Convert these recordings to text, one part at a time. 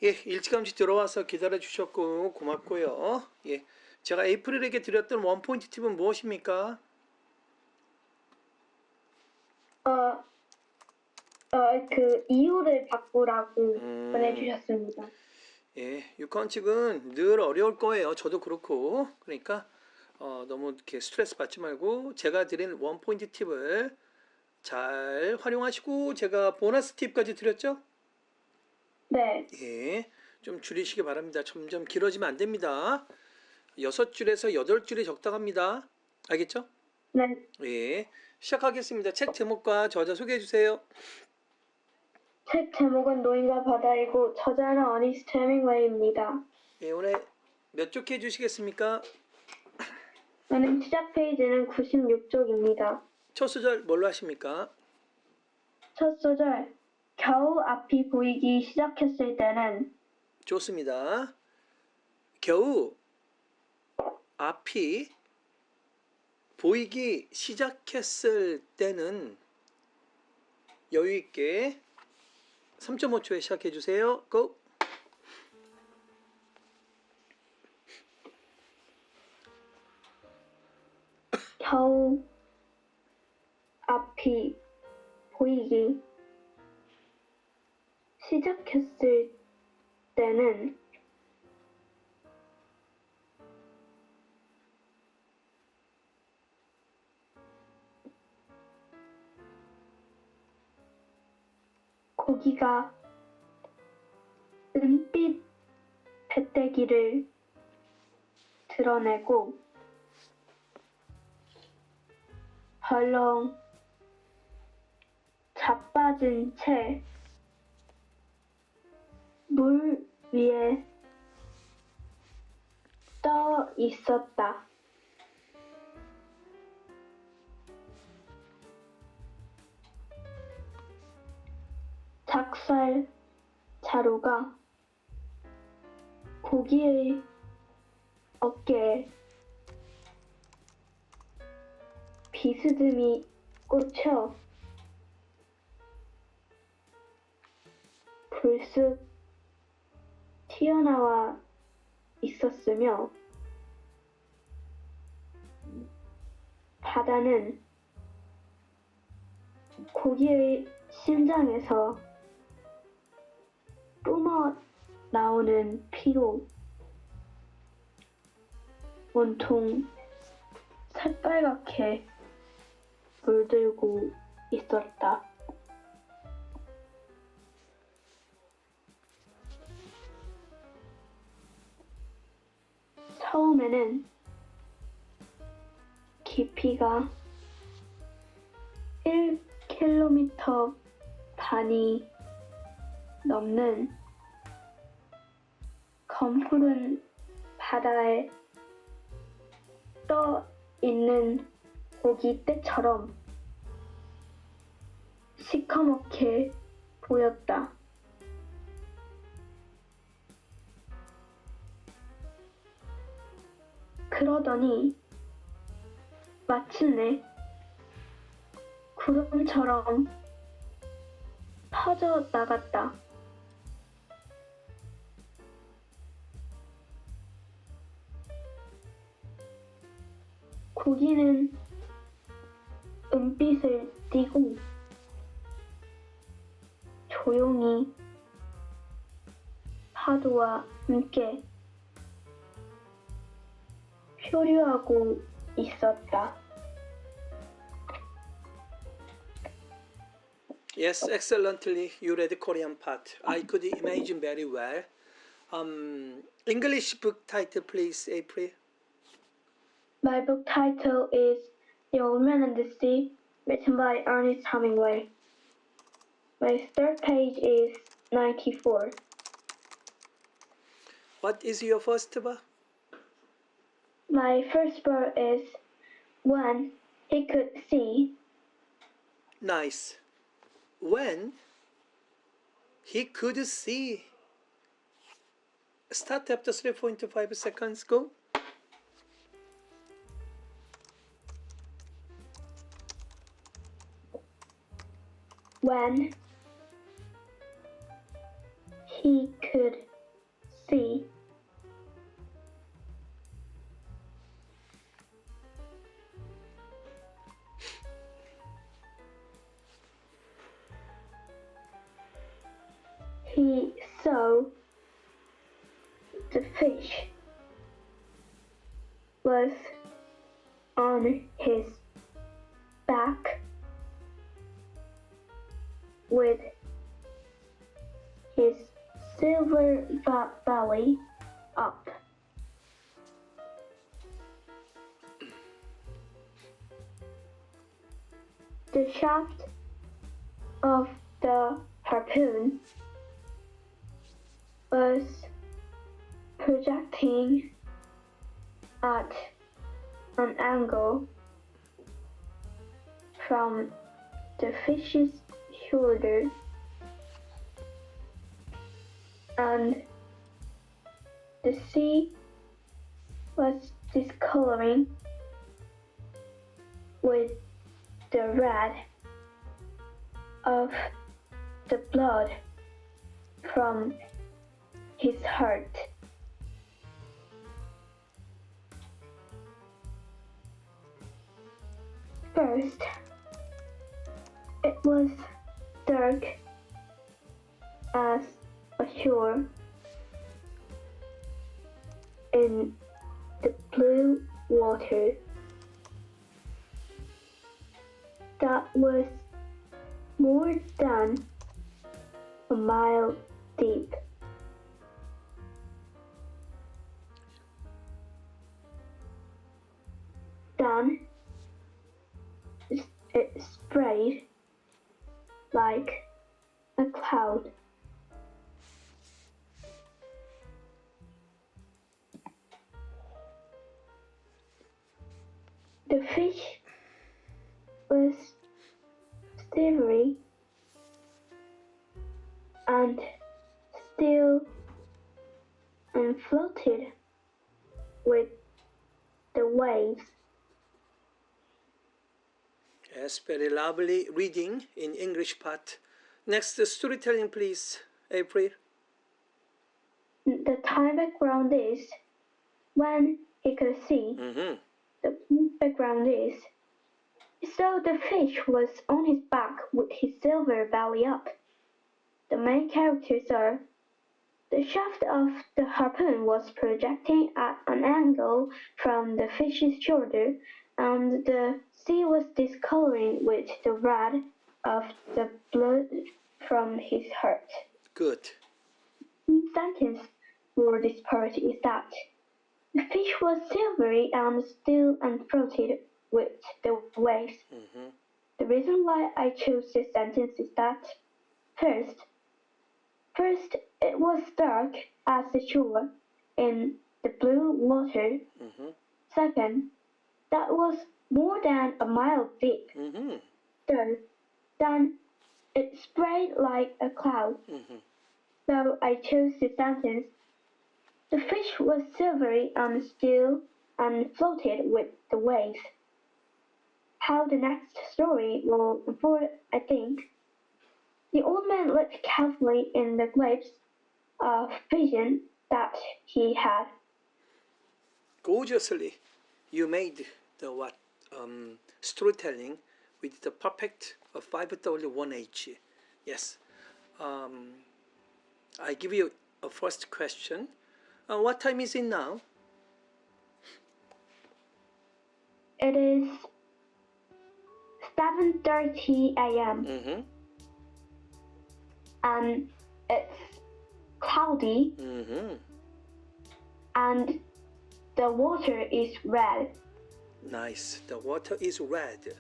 예, 일찌감치 들어와서 기다려 주셨고 고맙고요. 예, 제가 에이프릴에게 드렸던 원포인트 팁은 무엇입니까? 그 이유를 바꾸라고 보내주셨습니다. 예, 육하원칙은 늘 어려울 거예요. 저도 그렇고. 그러니까 너무 이렇게 스트레스 받지 말고 제가 드린 원포인트 팁을 잘 활용하시고, 제가 보너스 팁까지 드렸죠? 네. 예, 좀 줄이시기 바랍니다. 점점 길어지면 안 됩니다. 6줄에서 8줄이 적당합니다. 알겠죠? 네. 예, 시작하겠습니다. 책 제목과 저자 소개해 주세요. 책 제목은 노인과 바다이고 저자는 어니스트 헤밍웨이입니다. 예, 오늘 몇 쪽 해주시겠습니까? 오늘 시작 페이지는 96쪽입니다. 첫 소절 뭘로 하십니까? 첫 소절, 겨우 앞이 보이기 시작했을 때는. 좋습니다. 겨우 앞이 보이기 시작했을 때는 여유있게 3.5초에 시작해 주세요. 고! 겨우 앞이 보이기 시작했을 때는 고기가 은빛 배때기를 드러내고 벌렁 자빠진 채 물 위에 떠 있었다. 작살 자루가 고기의 어깨에 비스듬히 꽂혀 불쑥 튀어나와 있었으며, 바다는 고기의 심장에서 뿜어 나오는 피로 온통 새빨갛게 물들고 있었다. 처음에는 깊이가 1km 반이 넘는 검푸른 바다에 떠 있는 고기떼처럼 시커멓게 보였다. 그러더니 마침내 구름처럼 퍼져 나갔다. 고기는 은빛을 띠고 조용히 파도와 함께 표류하고 있었다. Yes, excellently. You read Korean part. I could imagine very well. English book title, please, April. My book title is The Old Man and the Sea, written by Ernest Hemingway. My third page is 94. What is your first verb? My first verb is when he could see. Nice. When he could see. Start after 3.5 seconds. Go. When he could sea. He saw the fish was on his back with his silver belly up. The shaft of the harpoon was projecting at an angle from the fish's shoulder, and the sea was discoloring with the red of the blood from his heart. First, it was dark as ashore in the blue water that was more than a mile deep. Then it sprayed like a cloud. The fish was silvery and still and floated with the waves. Yes, very lovely reading in English part. Next, storytelling, please, April. The time background is when he could see. The background is so the fish was on his back with his silver belly up. The main characters are the shaft of the harpoon was projecting at an angle from the fish's shoulder, and the sea was discoloring with the red of the blood from his heart. Good. The sentence for this part is that the fish was silvery and still and floated with the waves. The reason why I chose this sentence is that first, it was dark as the shore in the blue water. Second, that was more than a mile deep. Third, then it sprayed like a cloud. So I chose the sentence. The fish was silvery and still and floated with the waves. How the next story will unfold, I think. The old man looked carefully in the glimpse of vision that he had. Gorgeously, you made the storytelling with the perfect 5W1H. Yes. I give you a first question. What time is it now? It is 7:30 a.m. And it's cloudy and the water is red. Nice. The water is red.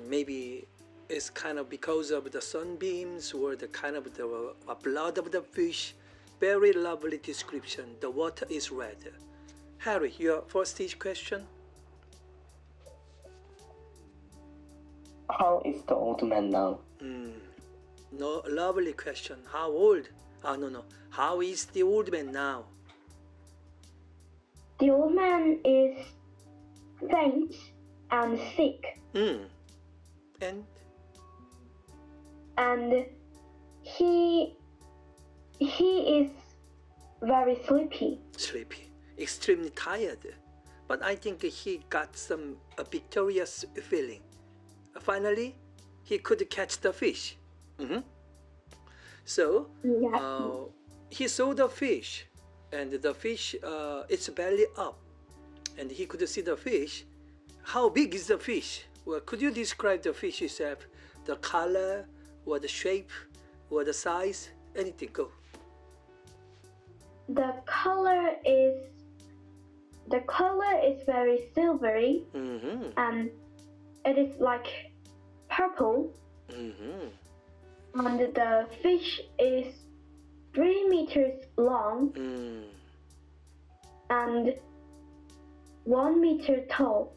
Maybe it's kind of because of the sunbeams or the kind of the blood of the fish. Very lovely description. The water is red. Harry, your first question? How is the old man now? No, lovely question. How old? No. How is the old man now? The old man is faint and sick. And he is very sleepy. Sleepy, extremely tired. But I think he got some victorious feeling. Finally, he could catch the fish. So, Yes. he saw the fish, and the fish, its belly up, and he could see the fish. How big is the fish? Well, could you describe the fish itself? The color, or the shape, or the size? Anything, go. The color is very silvery, and it is like purple. And the fish is 3 meters long and 1 meter tall.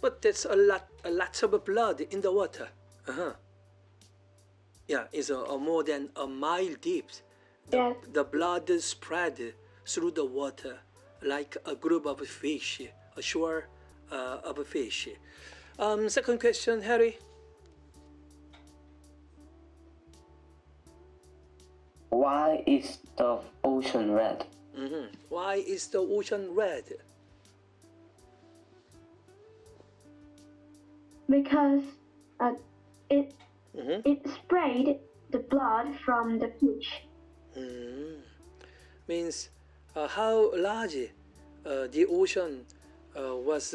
But that's a lot of blood in the water. Yeah, it's more than a mile deep. Yes. The blood spread through the water like a group of fish, a shore of fish. Second question, Harry. Why is the ocean red? Why is the ocean red? Because it sprayed the blood from the fish. Means how large the ocean was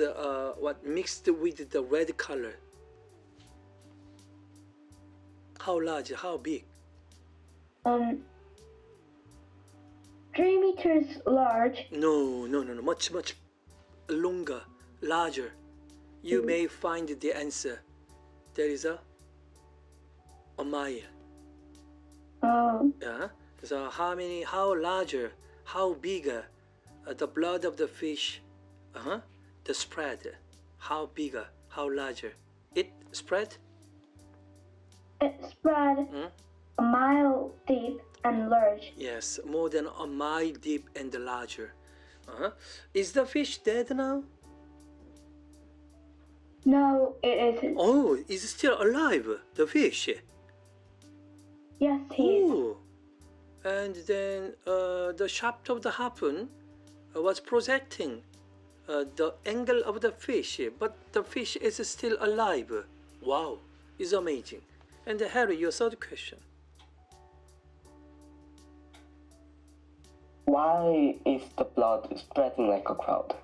what mixed with the red color. How large? How big? 3 meters large. No. Much longer, larger. You may find the answer. There is a mile. Yeah. So how larger, how bigger the blood of the fish, the spread, how bigger, how larger it spread? It spread a mile deep and large. Yes, more than a mile deep and larger. Is the fish dead now? No, it isn't. Oh, is still alive, the fish? Yes, he is. Oh. And then the shaft of the harpoon was projecting the angle of the fish, but the fish is still alive. Wow, it's amazing. And Harry, your third question. Why is the blood spreading like a cloud?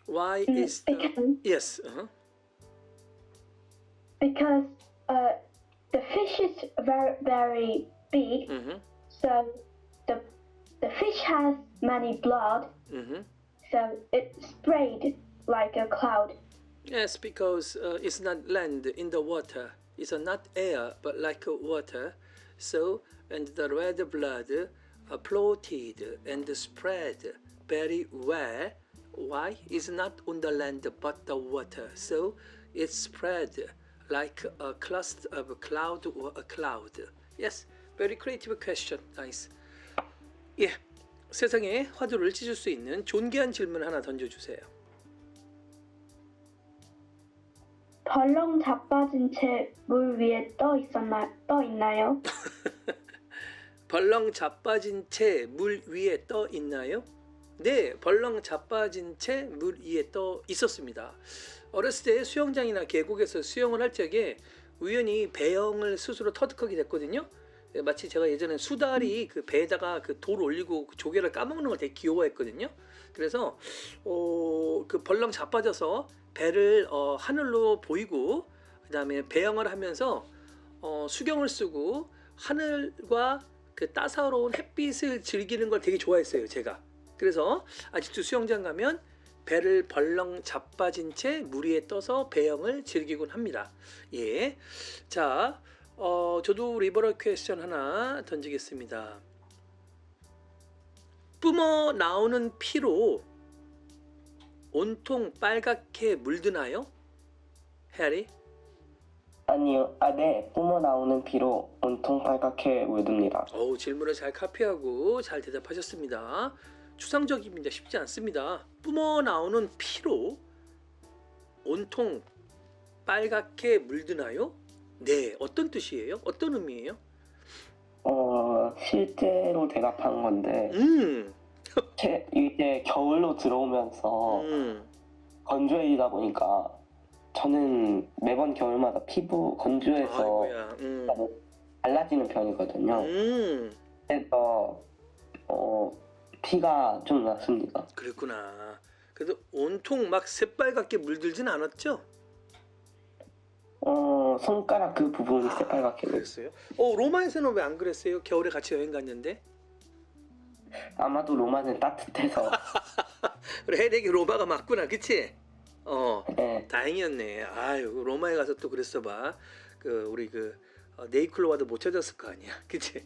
Why is the... Because, Yes. because the fish is very, very big, so the fish has many blood, so it sprayed like a cloud. Yes, because it's not land in the water. It's not air, but like water. So, and the red blood floated and spread very well. Why? It's not on the land, but the water. So, it spread like a cluster of a cloud or a cloud. Yes, very creative question. Nice. 예, 세상에 화두를 찢을 수 있는 존귀한 질문 하나 던져주세요. 벌렁 자빠진 채 물 위에 떠 있나요? 벌렁 자빠진 채 물 위에 떠 있나요? 네, 벌렁 자빠진 채 물 위에 떠 있었습니다. 어렸을 때 수영장이나 계곡에서 수영을 할 적에 우연히 배영을 스스로 터득하게 됐거든요. 마치 제가 예전에 수달이 그 배에다가 그 돌 올리고 그 조개를 까먹는 걸 되게 귀여워했거든요. 그래서 그 벌렁 자빠져서 배를 하늘로 보이고 그다음에 배영을 하면서 수경을 쓰고 하늘과 그 따사로운 햇빛을 즐기는 걸 되게 좋아했어요, 제가. 그래서 아직도 수영장 가면 배를 벌렁 자빠진 채 물 위에 떠서 배영을 즐기곤 합니다. 예, 자, 저도 리버럴 퀘스천 하나 던지겠습니다. 뿜어 나오는 피로 온통 빨갛게 물드나요? 해리? 아니요, 네, 뿜어 나오는 피로 온통 빨갛게 물듭니다. 질문을 잘 카피하고 잘 대답하셨습니다. 추상적입니다. 쉽지 않습니다. 뿜어 나오는 피로 온통 빨갛게 물드나요? 네, 어떤 뜻이에요? 어떤 의미예요? 실제로 대답한 건데 이제 겨울로 들어오면서 건조해지다 보니까 저는 매번 겨울마다 피부 건조해서 아이고야. 너무 갈라지는 편이거든요. 그래서 피가 좀 났습니다. 그랬구나. 그래도 온통 막 새빨갛게 물들진 않았죠? 손가락 그 부분이 새빨갛게 그랬어요? 로마에서는 왜 안 그랬어요? 겨울에 같이 여행 갔는데? 아마도 로마는 따뜻해서 그래, 해내기 로마가 맞구나, 그치? 네, 다행이었네. 아유, 로마에 가서 또 그랬어 봐. 우리 네이클로와도 못 찾았을 거 아니야, 그치?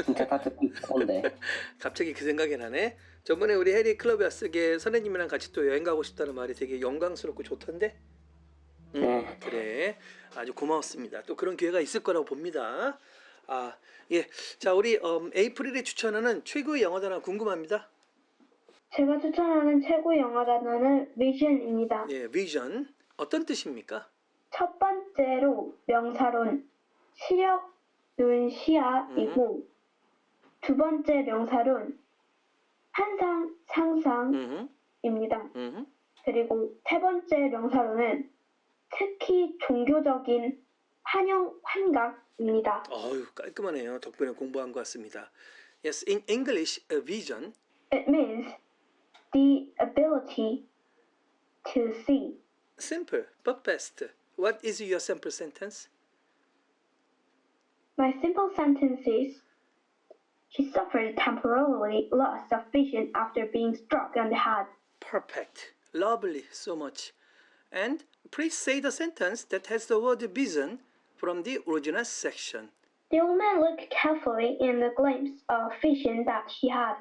진짜 따뜻한데. 갑자기 그 생각이 나네. 저번에 우리 해리 클럽에 왔을 때 선생님이랑 같이 또 여행 가고 싶다는 말이 되게 영광스럽고 좋던데? 네. 그래. 아주 고마웠습니다. 또 그런 기회가 있을 거라고 봅니다. 예. 자, 우리 에이프릴이 추천하는 최고의 영어 단어 궁금합니다. 제가 추천하는 최고의 영어 단어는 vision입니다. 예, vision. 어떤 뜻입니까? 첫 번째로 명사론 시력, 눈, 시야이고 두 번째 명사론 환상, 상상입니다. 그리고 세 번째 명사로는 특히 종교적인 환영, 환각입니다. 어유, 깔끔하네요. 덕분에 공부한 것 같습니다. Yes, in English, a vision. It means the ability to see. Simple, but best. What is your simple sentence? My simple sentence is, he suffered temporarily loss of vision after being struck on the head. Perfect. Lovely, so much. And please say the sentence that has the word vision from the original section. The old man looked carefully in the glimpse of vision that he had.